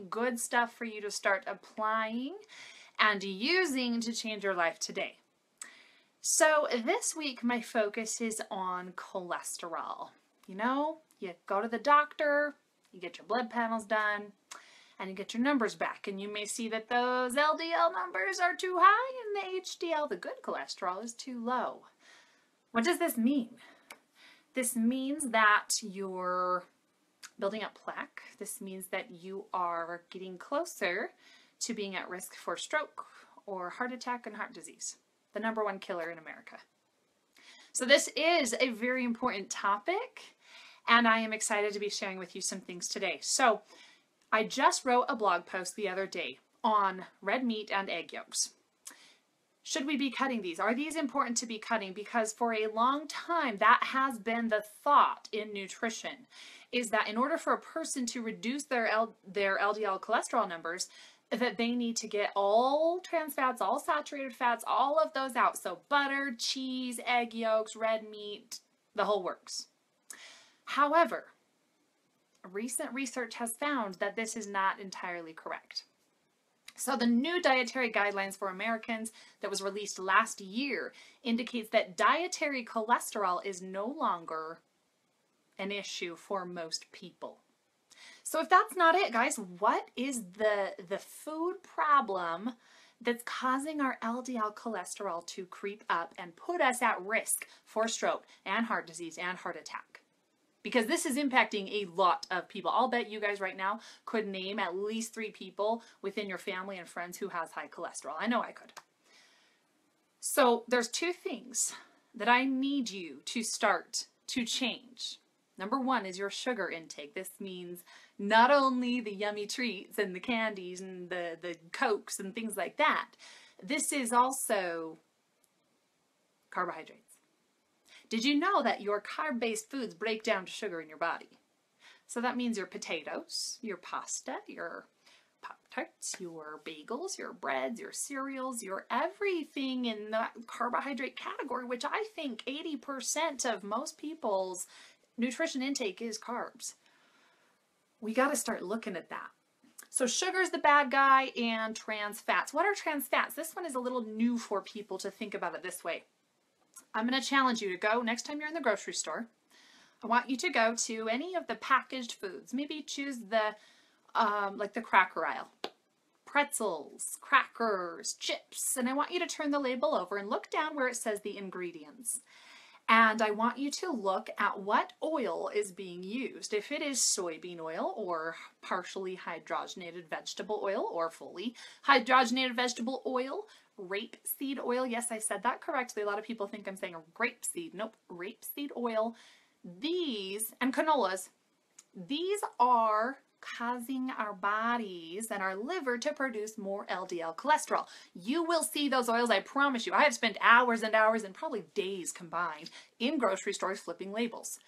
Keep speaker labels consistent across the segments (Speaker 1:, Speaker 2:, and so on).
Speaker 1: good stuff for you to start applying and using to change your life today. So this week, my focus is on cholesterol. You know, you go to the doctor, you get your blood panels done, and you get your numbers back, and you may see that those LDL numbers are too high and the HDL, the good cholesterol, is too low. What does this mean? This means that you're building up plaque. This means that you are getting closer to being at risk for stroke or heart attack and heart disease, the #1 killer in America. So this is a very important topic, and I am excited to be sharing with you some things today. So I just wrote a blog post the other day on red meat and egg yolks. Should we be cutting these? Are these important to be cutting? Because for a long time, that has been the thought in nutrition, is that in order for a person to reduce their LDL cholesterol numbers, that they need to get all trans fats, all saturated fats, all of those out. So butter, cheese, egg yolks, red meat, the whole works. However, recent research has found that this is not entirely correct. So the new dietary guidelines for Americans that was released last year indicates that dietary cholesterol is no longer an issue for most people. So if that's not it, guys, what is the food problem that's causing our LDL cholesterol to creep up and put us at risk for stroke and heart disease and heart attack? Because this is impacting a lot of people. I'll bet you guys right now could name at least 3 people within your family and friends who has high cholesterol. I know I could. So there's 2 things that I need you to start to change. #1 is your sugar intake. This means not only the yummy treats and the candies and the Cokes and things like that. This is also carbohydrates. Did you know that your carb-based foods break down to sugar in your body? So that means your potatoes, your pasta, your Pop-Tarts, your bagels, your breads, your cereals, your everything in the carbohydrate category, which I think 80% of most people's nutrition intake is carbs. We got to start looking at that. So sugar's the bad guy, and trans fats. What are trans fats? This one is a little new for people to think about it this way. I'm going to challenge you to go next time you're in the grocery store. I want you to go to any of the packaged foods. Maybe choose the like the cracker aisle. Pretzels, crackers, chips. And I want you to turn the label over and look down where it says the ingredients. And I want you to look at what oil is being used. If it is soybean oil or partially hydrogenated vegetable oil or fully hydrogenated vegetable oil, rapeseed oil. Yes, I said that correctly. A lot of people think I'm saying grapeseed. Nope, rapeseed oil. These, and canolas, these are causing our bodies and our liver to produce more LDL cholesterol. You will see those oils, I promise you. I have spent hours and hours and probably days combined in grocery stores flipping labels.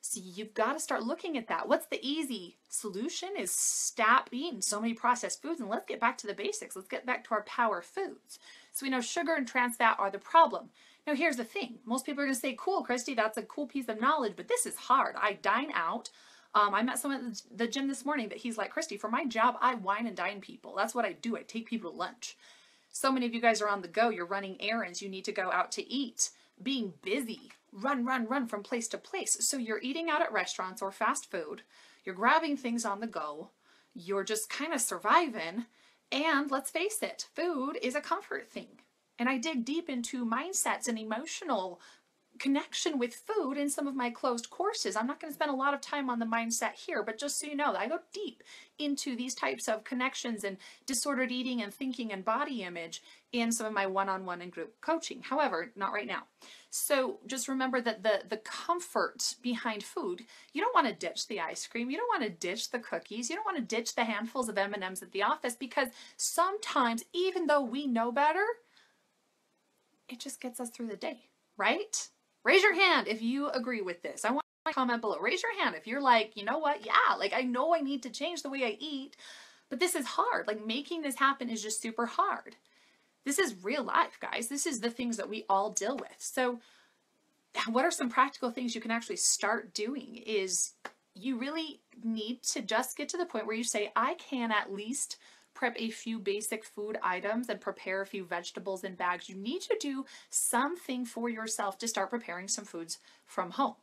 Speaker 1: So you've got to start looking at that. What's the easy solution is stop eating so many processed foods and let's get back to the basics. Let's get back to our power foods. So we know sugar and trans fat are the problem. Now here's the thing. Most people are going to say, cool, Kristy, that's a cool piece of knowledge, but this is hard. I dine out. I met someone at the gym this morning that he's like, Kristy, for my job, I wine and dine people. That's what I do. I take people to lunch. So many of you guys are on the go. You're running errands. You need to go out to eat. Being busy. Run from place to place. So you're eating out at restaurants or fast food. You're grabbing things on the go. You're just kind of surviving. And let's face it, food is a comfort thing. And I dig deep into mindsets and emotional connection with food in some of my closed courses. I'm not going to spend a lot of time on the mindset here, but just so you know, I go deep into these types of connections and disordered eating and thinking and body image in some of my one-on-one and group coaching. However, not right now. So just remember that the comfort behind food, you don't want to ditch the ice cream. You don't want to ditch the cookies. You don't want to ditch the handfuls of M&Ms at the office, because sometimes, even though we know better, it just gets us through the day, right? Raise your hand if you agree with this. I want to comment below. Raise your hand if you're like, you know what? Yeah, like I know I need to change the way I eat, but this is hard. Like making this happen is just super hard. This is real life, guys. This is the things that we all deal with. So what are some practical things you can actually start doing is you really need to just get to the point where you say, I can at least prep a few basic food items and prepare a few vegetables in bags. You need to do something for yourself to start preparing some foods from home.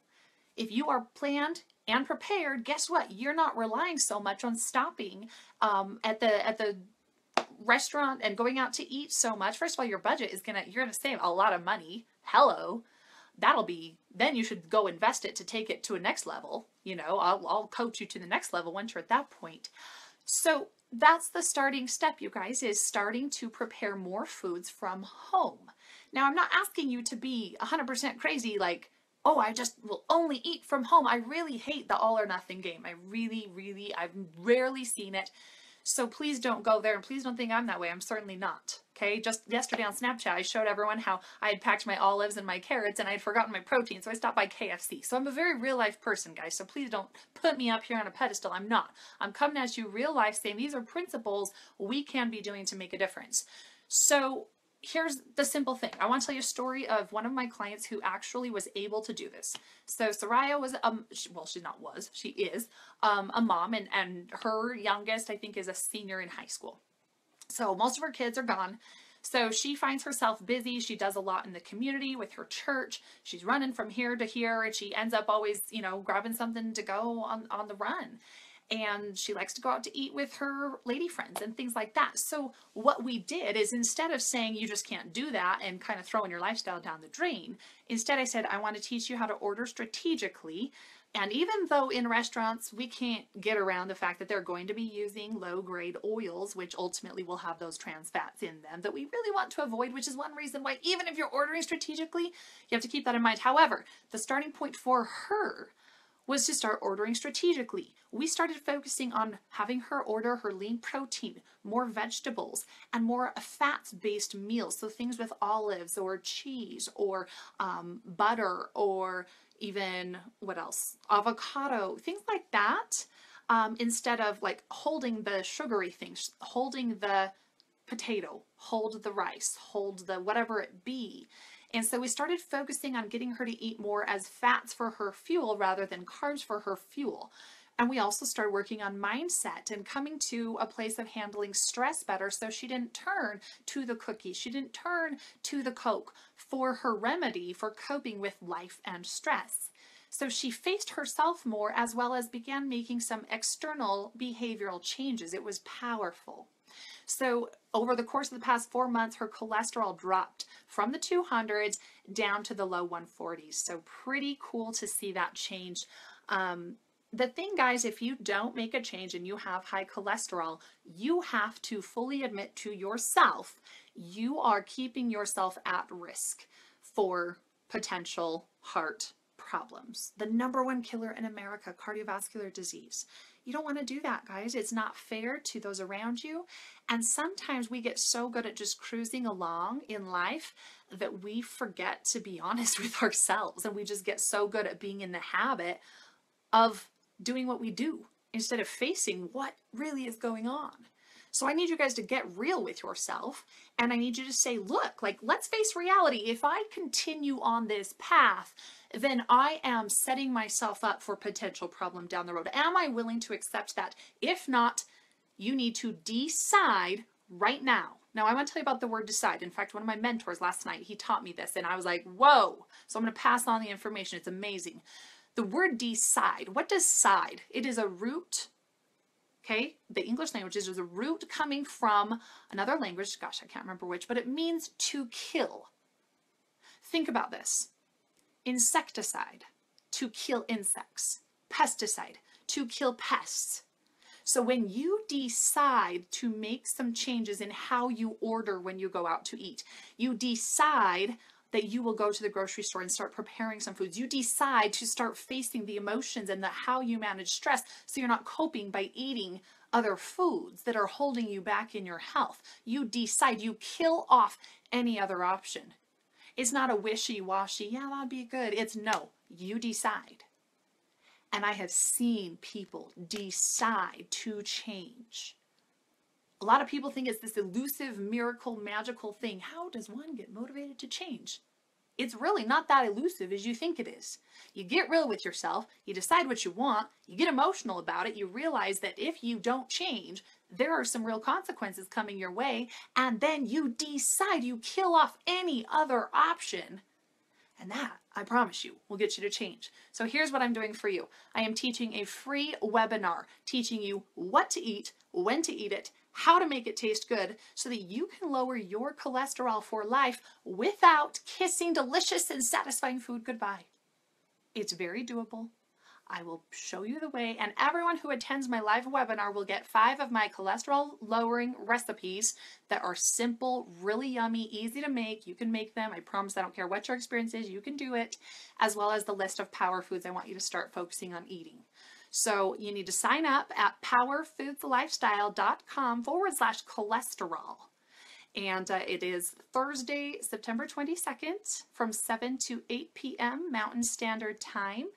Speaker 1: If you are planned and prepared, guess what? You're not relying so much on stopping at the restaurant and going out to eat so much. First of all, your budget is you're gonna save a lot of money. Hello. Then you should go invest it to take it to a next level. You know, I'll coach you to the next level once you're at that point. So that's the starting step, you guys, is starting to prepare more foods from home. Now, I'm not asking you to be 100% crazy, like, oh, I just will only eat from home. I really hate the all or nothing game. I've rarely seen it. So please don't go there, and please don't think I'm that way. I'm certainly not. Okay, just yesterday on Snapchat, I showed everyone how I had packed my olives and my carrots and I had forgotten my protein, so I stopped by KFC. So I'm a very real life person, guys, so please don't put me up here on a pedestal. I'm not. I'm coming at you real life saying these are principles we can be doing to make a difference. So here's the simple thing. I want to tell you a story of one of my clients who actually was able to do this. So Soraya was, she is a mom, and her youngest, I think, is a senior in high school. So most of her kids are gone. So she finds herself busy. She does a lot in the community with her church. She's running from here to here, and she ends up always, you know, grabbing something to go on the run. And she likes to go out to eat with her lady friends and things like that. So what we did is, instead of saying you just can't do that and kind of throwing your lifestyle down the drain, instead I said, I want to teach you how to order strategically. And even though in restaurants we can't get around the fact that they're going to be using low-grade oils, which ultimately will have those trans fats in them that we really want to avoid, which is one reason why even if you're ordering strategically, you have to keep that in mind. However, the starting point for her was to start ordering strategically. We started focusing on having her order her lean protein, more vegetables, and more fats-based meals. So things with olives or cheese or butter, or even, what else? Avocado, things like that. Instead of like holding the sugary things, holding the potato, hold the rice, hold the whatever it be. And so we started focusing on getting her to eat more as fats for her fuel rather than carbs for her fuel. And we also started working on mindset and coming to a place of handling stress better, so she didn't turn to the cookies. She didn't turn to the Coke for her remedy for coping with life and stress. So she faced herself more, as well as began making some external behavioral changes. It was powerful. So over the course of the past 4 months, her cholesterol dropped from the 200s down to the low 140s. So pretty cool to see that change. The thing, guys, if you don't make a change and you have high cholesterol, you have to fully admit to yourself you are keeping yourself at risk for potential heart problems. The #1 killer in America, cardiovascular disease. You don't want to do that, guys. It's not fair to those around you. And sometimes we get so good at just cruising along in life that we forget to be honest with ourselves. And we just get so good at being in the habit of doing what we do instead of facing what really is going on. So I need you guys to get real with yourself, and I need you to say, look, like, let's face reality. If I continue on this path, then I am setting myself up for potential problem down the road. Am I willing to accept that? If not, you need to decide right now. Now, I want to tell you about the word decide. In fact, one of my mentors last night, he taught me this, and I was like, whoa. So I'm going to pass on the information. It's amazing. The word decide, what does side? It is a root. Okay, the English language is a root coming from another language, gosh, I can't remember which, but it means to kill. Think about this. Insecticide, to kill insects. Pesticide, to kill pests. So when you decide to make some changes in how you order when you go out to eat, you decide that you will go to the grocery store and start preparing some foods. You decide to start facing the emotions and how you manage stress, so you're not coping by eating other foods that are holding you back in your health. You decide, you kill off any other option. It's not a wishy-washy, yeah, that'd be good. It's no, you decide. And I have seen people decide to change. A lot of people think it's this elusive, miracle, magical thing. How does one get motivated to change? It's really not that elusive as you think it is. You get real with yourself, you decide what you want, you get emotional about it, you realize that if you don't change, there are some real consequences coming your way, and then you decide you kill off any other option. And that, I promise you, will get you to change. So here's what I'm doing for you. I am teaching a free webinar teaching you what to eat, when to eat it, how to make it taste good, so that you can lower your cholesterol for life without kissing delicious and satisfying food goodbye. It's very doable. I will show you the way, and everyone who attends my live webinar will get 5 of my cholesterol lowering recipes that are simple, really yummy, easy to make. You can make them. I promise I don't care what your experience is, you can do it, as well as the list of power foods I want you to start focusing on eating. So you need to sign up at powerfoodslifestyle.com/cholesterol. And it is Thursday, September 22nd from 7 to 8 p.m. Mountain Standard Time.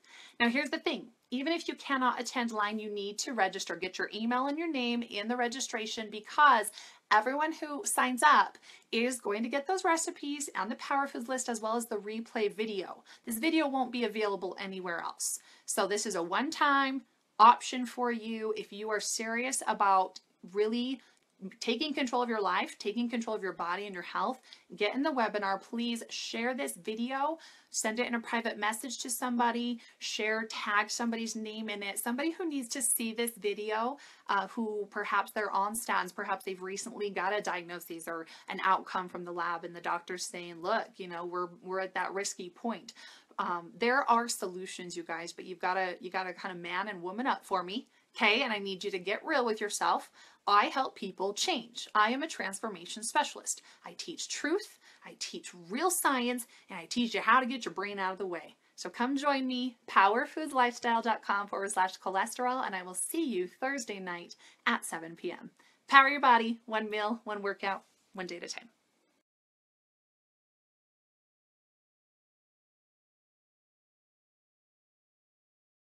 Speaker 1: Now here's the thing, even if you cannot attend live, you need to register. Get your email and your name in the registration, because everyone who signs up is going to get those recipes and the Power Foods list, as well as the replay video. This video won't be available anywhere else. So this is a one-time option for you if you are serious about really taking control of your life, taking control of your body and your health. Get in the webinar. Please share this video, send it in a private message to somebody, tag somebody's name in it, somebody who needs to see this video, who perhaps they're on statins, perhaps they've recently got a diagnosis or an outcome from the lab, and the doctor's saying, look, you know, we're at that risky point. There are solutions, you guys, but you gotta kind of man and woman up for me. Okay, and I need you to get real with yourself. I help people change. I am a transformation specialist. I teach truth, I teach real science, and I teach you how to get your brain out of the way. So come join me, powerfoodslifestyle.com/cholesterol, and I will see you Thursday night at 7 p.m. Power your body, one meal, one workout, one day at a time.